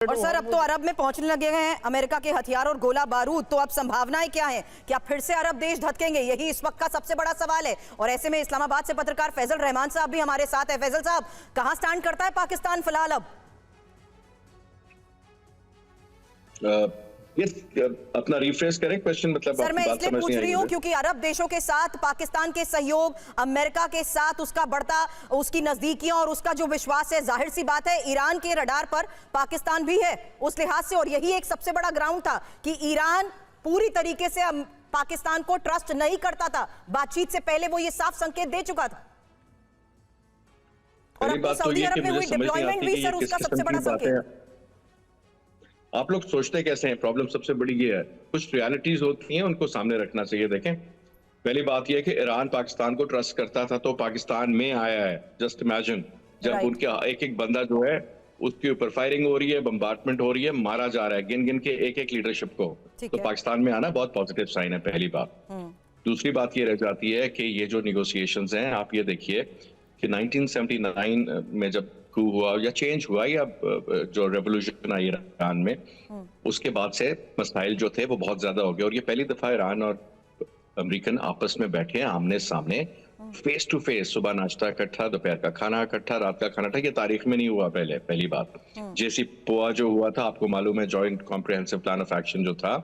और सर अब तो अरब में पहुंचने लगे हैं अमेरिका के हथियार और गोला बारूद, तो अब संभावनाएं क्या हैं? क्या फिर से अरब देश धधकेंगे? यही इस वक्त का सबसे बड़ा सवाल है। और ऐसे में इस्लामाबाद से पत्रकार फैजल रहमान साहब भी हमारे साथ है। फैजल साहब, कहां स्टैंड करता है पाकिस्तान फिलहाल अब? अपना रिफ्रेश करें क्वेश्चन, मतलब सर मैं इसलिए पूछ रही हूं क्योंकि अरब देशों के साथ पाकिस्तान के सहयोग, अमेरिका के साथ उसका बढ़ता उसकी नजदीकियां और उसका जो विश्वास है, जाहिर सी बात है ईरान के रडार पर पाकिस्तान भी है उस लिहाज से। और यही एक सबसे बड़ा ग्राउंड था कि ईरान पूरी तरीके से पाकिस्तान को ट्रस्ट नहीं करता था। बातचीत से पहले वो ये साफ संकेत दे चुका था। और अब सऊदी अरब में हुई डिप्लॉयमेंट भी सर उसका सबसे बड़ा संकेत। आप लोग सोचते कैसे हैं? प्रॉब्लम सबसे बड़ी ये है, कुछ रियलिटीज होती हैं उनको सामने रखना चाहिए। देखें, पहली बात यह है कि ईरान पाकिस्तान को ट्रस्ट करता था तो पाकिस्तान में आया है। जस्ट इमेजिन, जब उनके एक एक बंदा जो है उसके ऊपर फायरिंग हो रही है, बम्बार्टमेंट हो रही है, मारा जा रहा है गिन गिन के एक एक लीडरशिप को, तो पाकिस्तान में आना बहुत पॉजिटिव साइन है, पहली बात। दूसरी बात ये रह जाती है कि ये जो निगोशिएशंस हैं, आप ये देखिए कि 1979 में जब कू हुआ या चेंज हुआ या जो रेवोल्यूशन आई ईरान में, उसके बाद से मसाइल जो थे वो बहुत ज्यादा हो गए। और ये पहली दफा ईरान और अमेरिकन आपस में बैठे आमने सामने, फेस टू फेस, सुबह नाश्ता इकट्ठा, दोपहर का खाना इकट्ठा, रात का खाना था। ये तारीख में नहीं हुआ पहले, पहली बात। जेसी पोआ जो हुआ था, आपको मालूम है, joint comprehensive plan of action जो था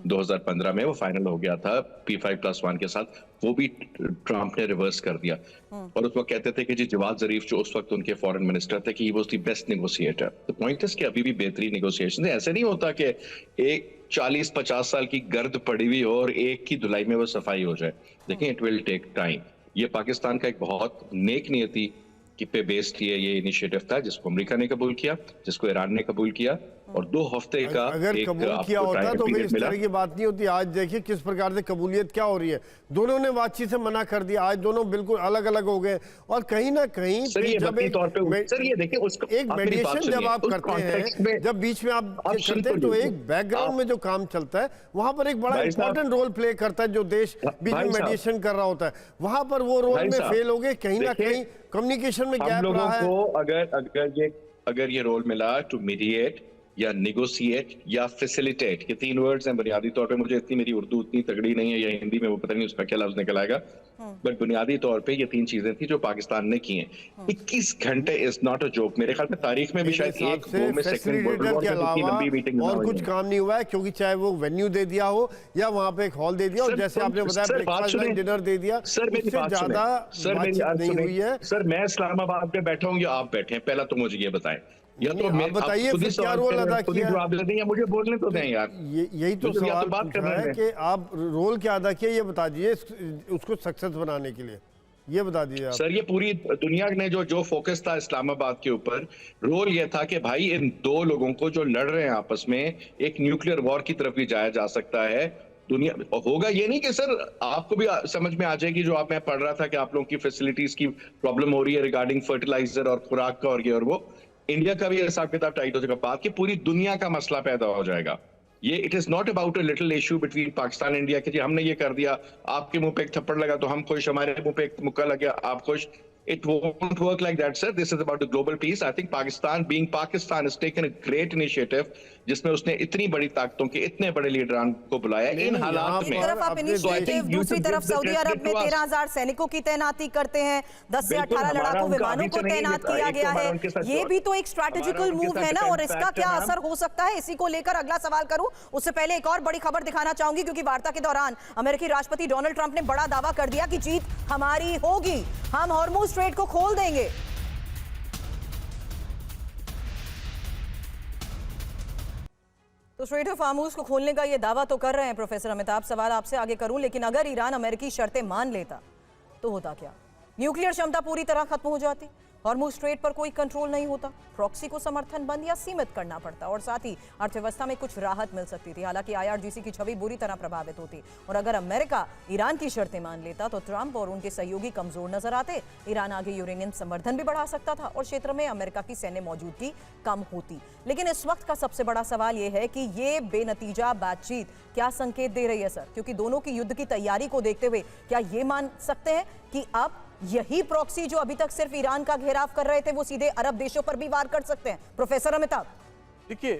2015 में, वो फाइनल हो गया था P5+1 के साथ। वो भी ट्रंप ने रिवर्स कर दिया। और उस वक्त कहते थे कि जी जवाद जरीफ जो उस वक्त उनके फॉरेन मिनिस्टर थे कि he was the best negotiator. The point is कि अभी भी बेहतरीन नेगोशिएशन है। ऐसे नहीं होता कि एक 40-50 साल की गर्द पड़ी हुई हो और एक की धुलाई में वो सफाई हो जाए। देखिए, इट विल टेक टाइम। ये पाकिस्तान का एक बहुत नेक नियति की पे बेस्ड ये इनिशिएटिव था, जिसको अमेरिका ने कबूल किया, जिसको ईरान ने कबूल किया। और 2 हफ्ते का अगर कबूल किया होता तो इस तरह की बात नहीं होती। आज देखिए किस प्रकार से कबूलियत क्या हो रही है। दोनों ने बातचीत से मना कर दिया, आज दोनों बिल्कुल अलग अलग हो गए। और कहीं ना कहीं जब एक मेडिएशन जब आप करते हैं, जब बीच में आप करते हैं, तो एक बैकग्राउंड में जो काम चलता है वहां पर एक बड़ा इंपॉर्टेंट रोल प्ले करता है जो देश बीच में मेडिएशन कर रहा होता है। वहां पर वो रोल में फेल हो गए, कहीं ना कहीं कम्युनिकेशन में गैप रहा है। अगर ये रोल मिला टू मीडिएट या नेगोशिएट या फैसिलिटेट, ये 3 वर्ड्स हैं बुनियादी तौर पे। मुझे इतनी मेरी उर्दू उतनी तगड़ी नहीं है या हिंदी में वो पता नहीं उसका क्या लफ्ज निकल आएगा, बट बुनियादी तौर पे ये 3 चीजें थी जो पाकिस्तान ने की हैं। 21 घंटे इज नॉट अ जोक। मेरे ख्याल में तारीख में भी शायद एक में सेकंड वर्ल्ड वॉर के अलावा और कुछ काम नहीं हुआ है, क्योंकि चाहे वो वेन्यू दे दिया हो या वहां पे एक हॉल दे दिया, और जैसे आपने बताया ब्रेकफास्ट लंच डिनर दे दिया, उससे ज्यादा बातचीत नहीं हुई है। सर मैं इस्लामाबाद पे बैठा हूँ या आप बैठे हैं, पहला तो मुझे ये बताएं। या तो आप बताइए क्या रोल अदा किया? मुझे बोलने तो दें यार। यही तो सवाल पूछ रहा है कि आप रोल क्या अदा किया, ये बता दीजिए उसको सक्सेस बनाने के लिए, ये बता दीजिए आप। सर ये पूरी दुनिया ने जो फोकस था इस्लामाबाद के ऊपर, रोल ये था कि भाई इन 2 लोगों को जो लड़ रहे हैं आपस में, एक न्यूक्लियर वॉर की तरफ भी जाया जा सकता है। दुनिया होगा ये नहीं कि सर आपको भी समझ में आ जाएगी, जो मैं पढ़ रहा था कि आप लोगों की फैसिलिटीज की प्रॉब्लम हो रही है रिगार्डिंग फर्टिलाइजर और खुराक का और ये और वो। इंडिया का भी हिसाब किताब टाइट हो जाएगा, बात की पूरी दुनिया का मसला पैदा हो जाएगा। ये it is not about a little issue between Pakistan India कि हमने ये कर दिया, आपके मुंह पे एक थप्पड़ लगा तो हम खुश, हमारे मुंह पे एक मुक्का लग गया आप खुश। It won't work like that, sir. This is about the global peace. I think Pakistan, being Pakistan, has taken a great initiative, जिसमें उसने इतनी बड़ी ताकतों के इतने बड़े लीडरान को बुलाया इन हालात में। एक तरफ आप इनिशिएटिव, दूसरी तरफ सऊदी अरब में 13,000 सैनिकों की तैनाती करते हैं, 10 से 18 लड़ाकू विमानों को तैनात किया गया है। ये भी तो एक स्ट्रैटेजिकल मूव है ना, और इसका क्या असर हो सकता है, इसी को लेकर अगला सवाल करूं उससे पहले एक और बड़ी खबर दिखाना चाहूंगी, क्योंकि वार्ता के दौरान अमेरिकी राष्ट्रपति डोनाल्ड ट्रंप ने बड़ा दावा कर दिया कि जीत हमारी होगी, हम हॉर्मुज स्ट्रेट को खोल देंगे। तो स्ट्रेट ऑफ हॉर्मुज को खोलने का ये दावा तो कर रहे हैं प्रोफेसर अमिताभ। सवाल आपसे आगे करूं, लेकिन अगर ईरान अमेरिकी शर्तें मान लेता तो होता क्या? न्यूक्लियर क्षमता पूरी तरह खत्म हो जाती, हॉर्मुज स्ट्रेट पर कोई कंट्रोल नहीं होता, प्रॉक्सी को समर्थन बंद या सीमित करना पड़ता, और साथ ही अर्थव्यवस्था में कुछ राहत मिल सकती थी। हालांकि IRGC की छवि बुरी तरह प्रभावित होती। और अगर अमेरिका ईरान की शर्तें मान लेता तो ट्रंप और उनके सहयोगी कमजोर नजर आते, ईरान आगे यूरेनियम संवर्धन भी बढ़ा सकता था और क्षेत्र में अमेरिका की सैन्य मौजूदगी कम होती। लेकिन इस वक्त का सबसे बड़ा सवाल यह है कि ये बेनतीजा बातचीत क्या संकेत दे रही है सर? क्योंकि दोनों की युद्ध की तैयारी को देखते हुए क्या ये मान सकते हैं कि अब यही प्रॉक्सी जो अभी तक सिर्फ ईरान का घेराव कर रहे थे वो सीधे अरब देशों पर भी वार कर सकते हैं? प्रोफेसर अमिताभ। देखिए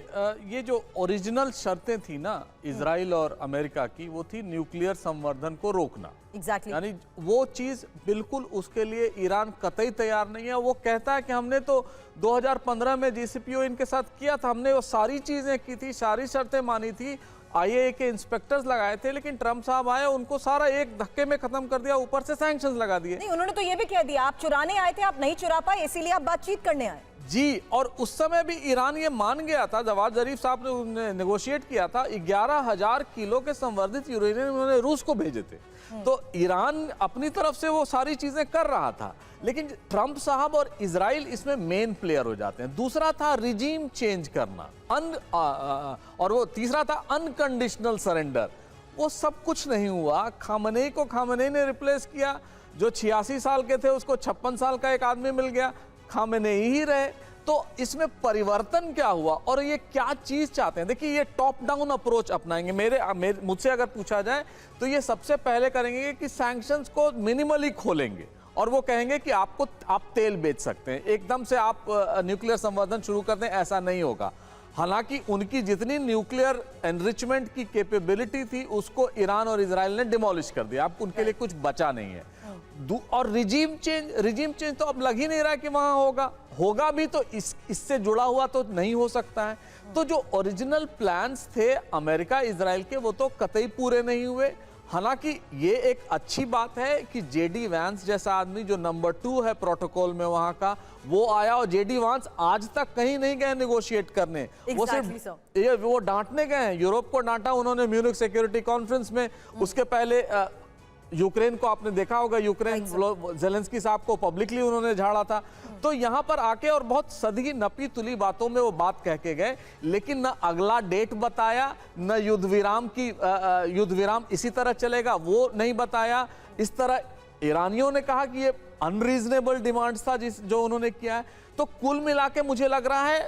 ये जो ओरिजिनल शर्तें थी ना इजराइल और अमेरिका की, वो थी न्यूक्लियर संवर्धन को रोकना। एग्जैक्टली यानी वो चीज बिल्कुल उसके लिए ईरान कतई तैयार नहीं है। वो कहता है कि हमने तो 2015 में JCPOA इनके साथ किया था, हमने वो सारी चीजें की थी, सारी शर्तें मानी थी, IAEA के इंस्पेक्टर्स लगाए थे, लेकिन ट्रंप साहब आए, उनको सारा एक धक्के में खत्म कर दिया, ऊपर से सैंक्शंस लगा दिए। नहीं, उन्होंने तो ये भी कह दिया आप चुराने आए थे, आप नहीं चुरा पाए, इसीलिए आप बातचीत करने आए। जी, और उस समय भी ईरान ये मान गया था, जवाद जरीफ साहब ने नेगोशिएट किया था, 11,000 किलो के संवर्धित यूरेनियम उन्होंने रूस को भेजे थे। तो ईरान अपनी तरफ से वो सारी चीजें कर रहा था, लेकिन ट्रंप साहब और इजराइल इसमें मेन प्लेयर हो जाते हैं। दूसरा था रिजीम चेंज करना, और वो तीसरा था अनकंडीशनल सरेंडर। वो सब कुछ नहीं हुआ। खामनेई को खामनेई ने रिप्लेस किया, जो 86 साल के थे उसको 56 साल का एक आदमी मिल गया, खामनेई ही रहे। तो इसमें परिवर्तन क्या हुआ और ये क्या चीज चाहते हैं? देखिए, ये टॉप डाउन अप्रोच अपनाएंगे। मुझसे अगर पूछा जाए तो ये सबसे पहले करेंगे कि सैंक्शंस को मिनिमली खोलेंगे और वो कहेंगे कि आप तेल बेच सकते हैं, एकदम से आप न्यूक्लियर संवर्धन शुरू कर दें, ऐसा नहीं होगा। हालांकि उनकी जितनी न्यूक्लियर एनरिचमेंट की कैपेबिलिटी थी उसको ईरान और इजराइल ने डिमोलिश कर दिया, अब उनके लिए कुछ बचा नहीं है। और रिजीम चेंज तो अब लग ही नहीं रहा है कि वहां होगा भी तो इससे जुड़ा हुआ तो नहीं हो सकता है। तो जो ओरिजिनल प्लान्स थे अमेरिका इजराइल के, वो तो कतई पूरे नहीं हुए। हालांकि ये एक अच्छी बात है कि जेडी वैंस जैसा आदमी जो नंबर 2 है प्रोटोकॉल में वहां का, वो आया, और जेडी वैंस आज तक कहीं नहीं गए नेगोशिएट करने। वो सिर्फ वो डांटने गए हैं। यूरोप को डांटा उन्होंने म्यूनिख सिक्योरिटी कॉन्फ्रेंस में, उसके पहले यूक्रेन को आपने देखा होगा, यूक्रेन ज़ेलेंस्की साहब को पब्लिकली उन्होंने झाड़ा था। तो यहां पर आके और बहुत सदी नपी तुली बातों में वो बात कह के गए, लेकिन न अगला डेट बताया, न युद्ध विराम इसी तरह चलेगा वो नहीं बताया। इस तरह ईरानियों ने कहा कि ये अनरीजनेबल डिमांड्स था जो उन्होंने किया है। तो कुल मिला के मुझे लग रहा है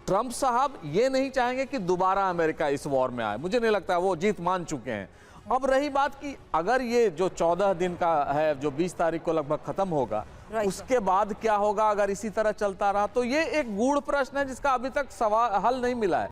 ट्रंप साहब ये नहीं चाहेंगे कि दोबारा अमेरिका इस वॉर में आए। मुझे नहीं लगता, वो जीत मान चुके हैं। अब रही बात कि अगर ये जो 14 दिन का है, जो 20 तारीख को लगभग खत्म होगा, उसके बाद क्या होगा अगर इसी तरह चलता रहा, तो ये एक गूढ़ प्रश्न है जिसका अभी तक हल नहीं मिला है।